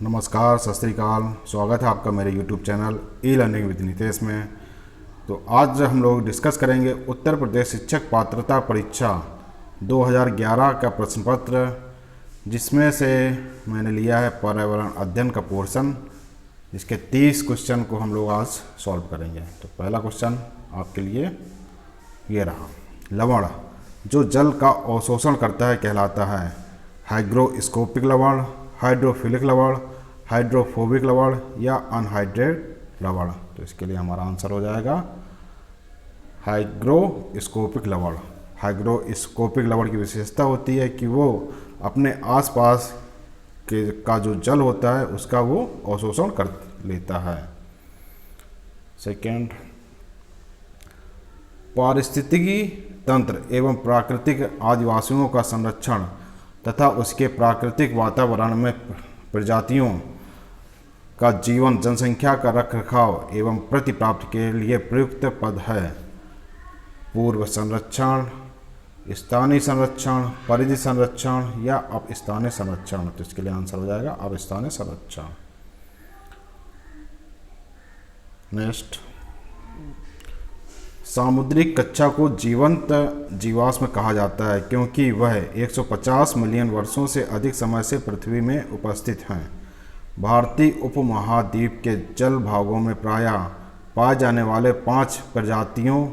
नमस्कार, सत श्री अकाल। स्वागत है आपका मेरे YouTube channel e learning with Nitesh में। तो आज हम लोग डिस्कस करेंगे उत्तर प्रदेश शिक्षक पात्रता परीक्षा 2011 का प्रश्न पत्र, जिसमें से मैंने लिया है पर्यावरण अध्ययन का पोर्शन। इसके 30 क्वेश्चन को हम लोग आज सॉल्व करेंगे। तो पहला क्वेश्चन आपके लिए ये रहा। लवण जो जल का अवशोषण करता है कहलाता है हाइग्रोस्कोपिक लवण, हाइड्रोफिलिक लवण, हाइड्रोफोबिक लवण या अनहाइड्रेट लवण। तो इसके लिए हमारा आंसर हो जाएगा हाइग्रोस्कोपिक लवण। हाइग्रोस्कोपिक लवण की विशेषता होती है कि वो अपने आसपास के का जो जल होता है उसका वो अवशोषण कर लेता है। सेकेंड, पारिस्थितिकी तंत्र एवं प्राकृतिक आदिवासियों का संरक्षण तथा उसके प्राकृतिक वातावरण में प्रजातियों का जीवन, जनसंख्या का रखरखाव एवं प्रतिप्राप्ति के लिए प्रयुक्त पद है पूर्व संरक्षण, स्थानीय संरक्षण, परिधि संरक्षण या अपस्थानीय संरक्षण। तो इसके लिए आंसर हो जाएगा अपस्थानीय संरक्षण। नेक्स्ट, सामुद्रिक कच्छा को जीवंत जीवाश्म कहा जाता है क्योंकि वह 150 मिलियन वर्षों से अधिक समय से पृथ्वी में उपस्थित हैं। भारतीय उपमहाद्वीप के जल भागों में प्रायः पाए जाने वाले 5 प्रजातियों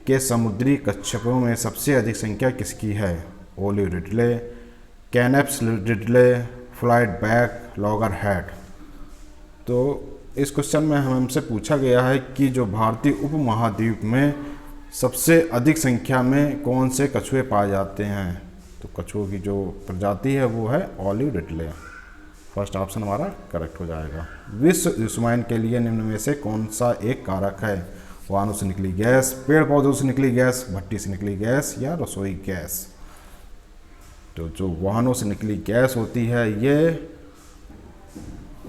के समुद्री कच्छपों में सबसे अधिक संख्या किसकी है? Olive ridley, Kemp's ridley, flatback, loggerhead. तो इस क्वेश्चन में हमसे पूछा गया है कि जो भारतीय उपमहाद्वीप में सबसे अधिक संख्या में कौन से कछुए पाए जाते हैं। तो कछुओं की जो प्रजाति है वो है ओलिव रिडले। फर्स्ट ऑप्शन हमारा करेक्ट हो जाएगा। विश्व युष्मायन के लिए निम्न में से कौन सा एक कारक है? वाहनों से निकली गैस, पेड़ पौधों से निकली गैस, भट्टी से निकली गैस या रसोई गैस। तो जो वाहनों से निकली गैस होती है ये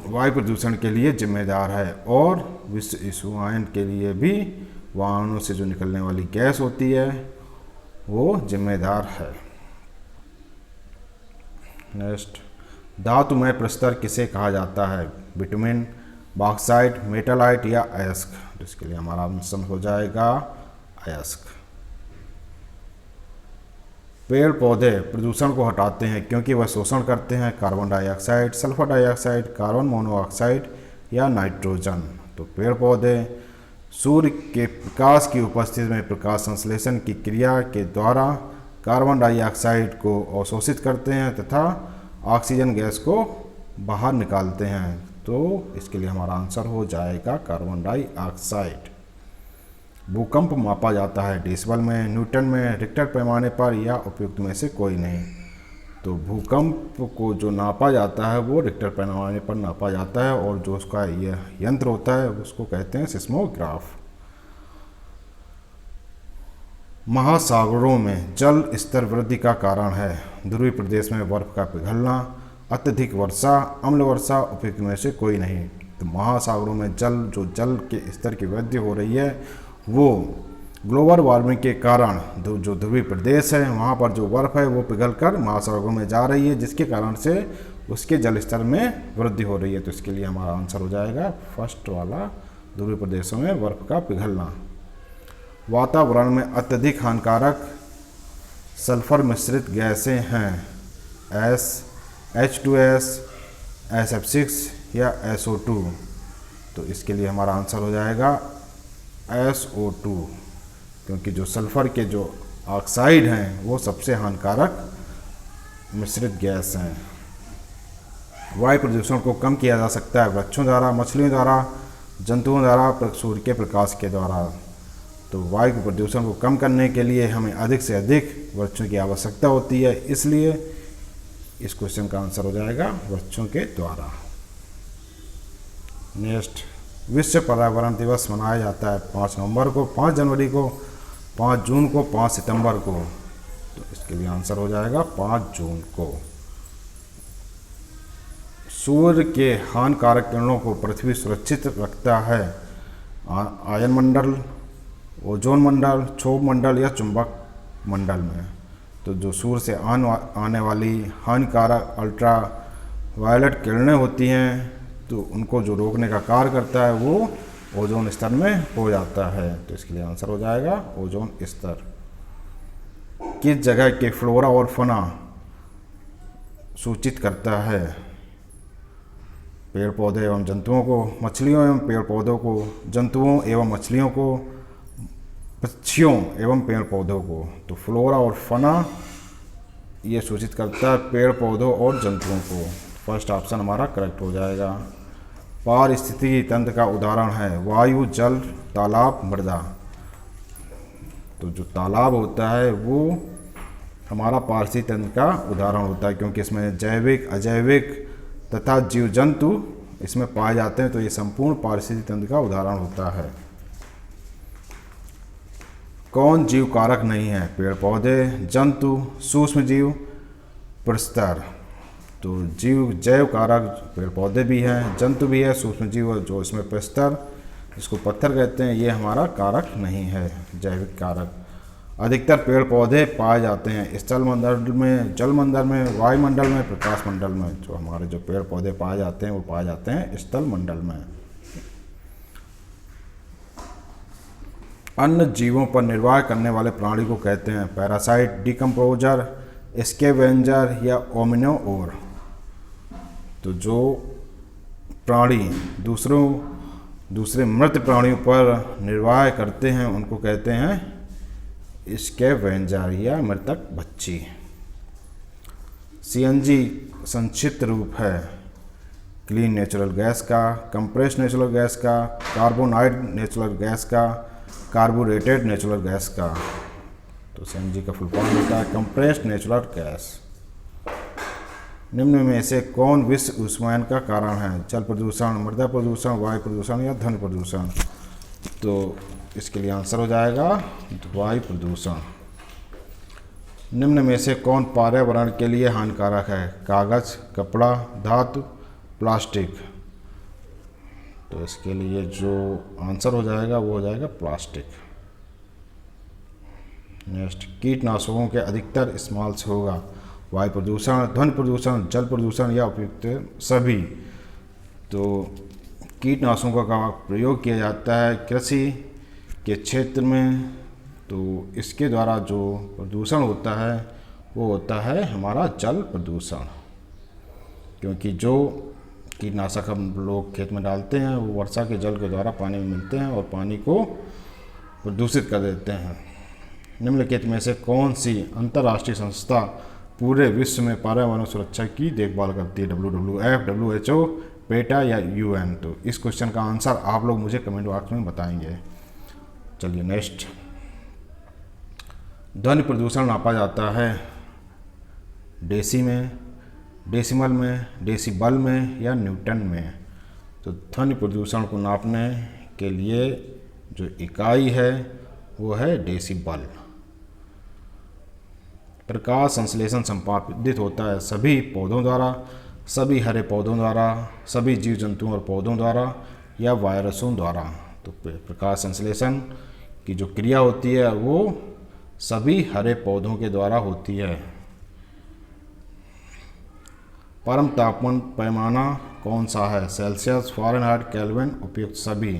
वायु प्रदूषण के लिए जिम्मेदार है, और विश्व युष्मायन के लिए भी वाहनों से जो निकलने वाली गैस होती है वो जिम्मेदार है। नेक्स्ट, धातुमय प्रस्तर किसे कहा जाता है? बिटुमेन, बॉक्साइट, मेटालाइट या अयस्क। तो इसके लिए हमारा आंसर हो जाएगा अयस्क। पेड़ पौधे प्रदूषण को हटाते हैं क्योंकि वह शोषण करते हैं carbon dioxide, sulphur dioxide, carbon monoxide या नाइट्रोजन। तो पेड़ पौधे सूर्य के प्रकाश की उपस्थिति में प्रकाश संश्लेषण की क्रिया के द्वारा कार्बन डाइऑक्साइड को अवशोषित करते हैं तथा ऑक्सीजन गैस को बाहर निकालते हैं। तो इसके लिए हमारा आंसर हो जाएगा कार्बन डाइऑक्साइड। भूकंप मापा जाता है डेसिबल में, न्यूटन में, रिक्टर पैमाने पर या उपयुक्त में से कोई नहीं। तो भूकंप को जो नापा जाता है वो रिक्टर पैमाने पर नापा जाता है, और जो उसका यह यंत्र होता है उसको कहते हैं सिस्मोग्राफ। महासागरों में जल स्तर वृद्धि का कारण है ध्रुवीय प्रदेश में बर्फ का पिघलना, अत्यधिक वर्षा, अम्ल वर्षा, उपयुक्त में से कोई नहीं। तो महासागरों में जल के स्तर की वृद्धि हो रही है वो ग्लोबल वार्मिंग के कारण जो ध्रुवीय प्रदेश है वहाँ पर जो बर्फ़ है वो पिघलकर महासागरों में जा रही है, जिसके कारण से उसके जल स्तर में वृद्धि हो रही है। तो इसके लिए हमारा आंसर हो जाएगा फर्स्ट वाला, ध्रुवीय प्रदेशों में बर्फ़ का पिघलना। वातावरण में अत्यधिक हानिकारक सल्फर मिश्रित गैसें हैं H2S, SF6 या SO2। तो इसके लिए हमारा आंसर हो जाएगा SO2, क्योंकि जो सल्फर के जो ऑक्साइड हैं वो सबसे हानिकारक मिश्रित गैस हैं। वायु प्रदूषण को कम किया जा सकता है वृक्षों द्वारा, मछलियों द्वारा, जंतुओं द्वारा, सूर्य के प्रकाश के द्वारा। तो वायु के प्रदूषण को कम करने के लिए हमें अधिक से अधिक वृक्षों की आवश्यकता होती है, इसलिए इस क्वेश्चन का आंसर हो जाएगा वृक्षों के द्वारा। नेक्स्ट, विश्व पर्यावरण दिवस मनाया जाता है 5 नवंबर को, 5 जनवरी को, 5 जून को, 5 सितंबर को। तो इसके लिए आंसर हो जाएगा 5 जून को। सूर्य के हानिकारक किरणों को पृथ्वी सुरक्षित रखता है आयन मंडल, ओजोन मंडल, क्षोभ मंडल या चुंबक मंडल में। तो जो सूर्य से आने वाली हानिकारक अल्ट्रा वायलेट किरणें होती हैं तो उनको जो रोकने का कार्य करता है वो ओजोन स्तर में हो जाता है। तो इसके लिए आंसर हो जाएगा ओजोन स्तर। किस जगह के फ्लोरा और फना सूचित करता है? पेड़ पौधे एवं जंतुओं को, मछलियों एवं पेड़ पौधों को, जंतुओं एवं मछलियों को, पक्षियों एवं पेड़ पौधों को। तो फ्लोरा और फना ये सूचित करता है पेड़ पौधों और जंतुओं को। फर्स्ट ऑप्शन हमारा करेक्ट हो जाएगा। पारिस्थितिकी तंत्र का उदाहरण है वायु, जल, तालाब, मृदा। तो जो तालाब होता है वो हमारा पारिस्थितिकी तंत्र का उदाहरण होता है, क्योंकि इसमें जैविक, अजैविक तथा जीव जंतु इसमें पाए जाते हैं। तो ये संपूर्ण पारिस्थितिकी तंत्र का उदाहरण होता है। कौन जीव कारक नहीं है? पेड़ पौधे, जंतु, सूक्ष्म जीव, प्रस्तर। तो जीव जैव कारक पेड़ पौधे भी हैं, जंतु भी है, सूक्ष्म जीव जो इसमें प्रस्तर जिसको पत्थर कहते हैं ये हमारा कारक नहीं है, जैविक कारक। अधिकतर पेड़ पौधे पाए जाते हैं स्थल मंडल में, जल मंडल में, वायुमंडल में, प्रकाश मंडल में। जो हमारे जो पेड़ पौधे पाए जाते हैं वो पाए जाते हैं स्थल मंडल में। अन्य जीवों पर निर्वाह करने वाले प्राणी को कहते हैं पैरासाइट, डिकम्पोजर, स्कैवेंजर या ओमिनोओर। तो जो प्राणी दूसरे मृत प्राणियों पर निर्वाह करते हैं उनको कहते हैं स्कैवेंजर या मृतक भक्षी। सीएनजी संक्षिप्त रूप है क्लीन नेचुरल गैस का, कंप्रेस्ड नेचुरल गैस का, कार्बोनाइड नेचुरल गैस का, कार्बोरेटेड नेचुरल गैस का। तो सीएनजी का फुल फॉर्म होता है कंप्रेस्ड नेचुरल गैस। निम्न में से कौन विश्व ऊष्मायन का कारण है? जल प्रदूषण, मृदा प्रदूषण, वायु प्रदूषण या ध्वनि प्रदूषण। तो इसके लिए आंसर हो जाएगा वायु प्रदूषण। निम्न में से कौन पर्यावरण के लिए हानिकारक है? कागज, कपड़ा, धातु, प्लास्टिक। तो इसके लिए जो आंसर हो जाएगा वो हो जाएगा प्लास्टिक। नेक्स्ट, कीटनाशकों के अधिकतर इस्तेमाल से होगा वायु प्रदूषण, ध्वनि प्रदूषण, जल प्रदूषण या उपयुक्त सभी। तो कीटनाशकों का प्रयोग किया जाता है कृषि के क्षेत्र में। तो इसके द्वारा जो प्रदूषण होता है वो होता है हमारा जल प्रदूषण, क्योंकि जो कीटनाशक हम लोग खेत में डालते हैं वो वर्षा के जल के द्वारा पानी में मिलते हैं और पानी को प्रदूषित कर देते हैं। निम्नलिखित में से कौन सी अंतर्राष्ट्रीय संस्था पूरे विश्व में पर्यावरण सुरक्षा की देखभाल करती है? WWF, WHO, पेटा या UN। तो इस क्वेश्चन का आंसर आप लोग मुझे कमेंट बॉक्स में बताएंगे। चलिए नेक्स्ट, ध्वनि प्रदूषण नापा जाता है डेसी में, डेसिमल में, डेसिबल में या न्यूटन में। तो ध्वनि प्रदूषण को नापने के लिए जो इकाई है वो है डेसिबल। प्रकाश संश्लेषण संपादित होता है सभी पौधों द्वारा, सभी हरे पौधों द्वारा, सभी जीव जंतुओं और पौधों द्वारा या वायरसों द्वारा। तो प्रकाश संश्लेषण की जो क्रिया होती है वो सभी हरे पौधों के द्वारा होती है। परम तापमान पैमाना कौन सा है? सेल्सियस, फ़ारेनहाइट, केल्विन, उपयुक्त सभी।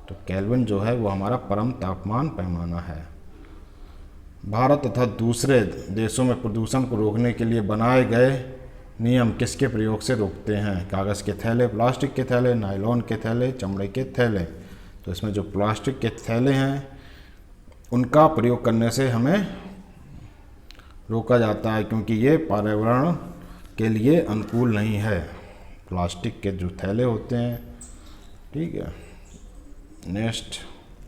तो केल्विन जो है वो हमारा परम तापमान पैमाना है। भारत तथा दूसरे देशों में प्रदूषण को रोकने के लिए बनाए गए नियम किसके प्रयोग से रोकते हैं? कागज़ के थैले, प्लास्टिक के थैले, नायलॉन के थैले, चमड़े के थैले। तो इसमें जो प्लास्टिक के थैले हैं उनका प्रयोग करने से हमें रोका जाता है, क्योंकि ये पर्यावरण के लिए अनुकूल नहीं है। प्लास्टिक के जो थैले होते हैं, ठीक है। नेक्स्ट,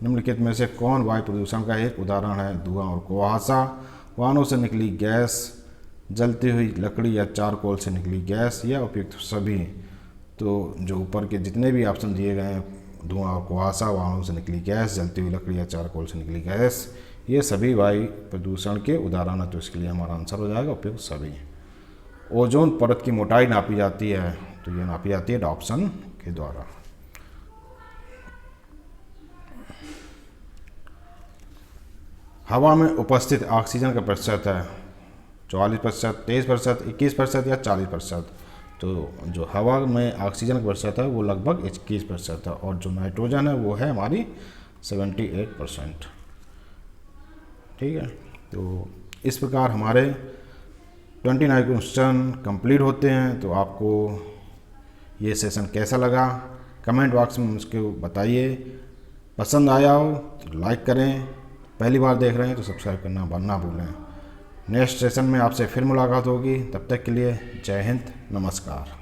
निम्नलिखित में से कौन वायु प्रदूषण का एक उदाहरण है? धुआं और कुहासा, वाहनों से निकली गैस, जलती हुई लकड़ी या चारकोल से निकली गैस या उपयुक्त सभी। तो जो ऊपर के जितने भी ऑप्शन दिए गए हैं, धुआं और कुहासा, वाहनों से निकली गैस, जलती हुई लकड़ी या चारकोल से निकली गैस, ये सभी वायु प्रदूषण के उदाहरण है। तो इसके लिए हमारा आंसर हो जाएगा उपयुक्त सभी। ओजोन परत की मोटाई नापी जाती है, तो ये नापी जाती है डॉप्सन के द्वारा। हवा में उपस्थित ऑक्सीजन का प्रतिशत है 44%, 23%, 21% या 40%। तो जो हवा में ऑक्सीजन का प्रतिशत है वो लगभग 21% है, और जो नाइट्रोजन है वो है हमारी 78%। ठीक है, तो इस प्रकार हमारे 29 क्वेश्चन कंप्लीट होते हैं। तो आपको ये सेशन कैसा लगा कमेंट बॉक्स में मुझको बताइए। पसंद आया हो तो लाइक करें, पहली बार देख रहे हैं तो सब्सक्राइब करना ना भूलें। नेक्स्ट सेशन में आपसे फिर मुलाकात होगी, तब तक के लिए जय हिंद, नमस्कार।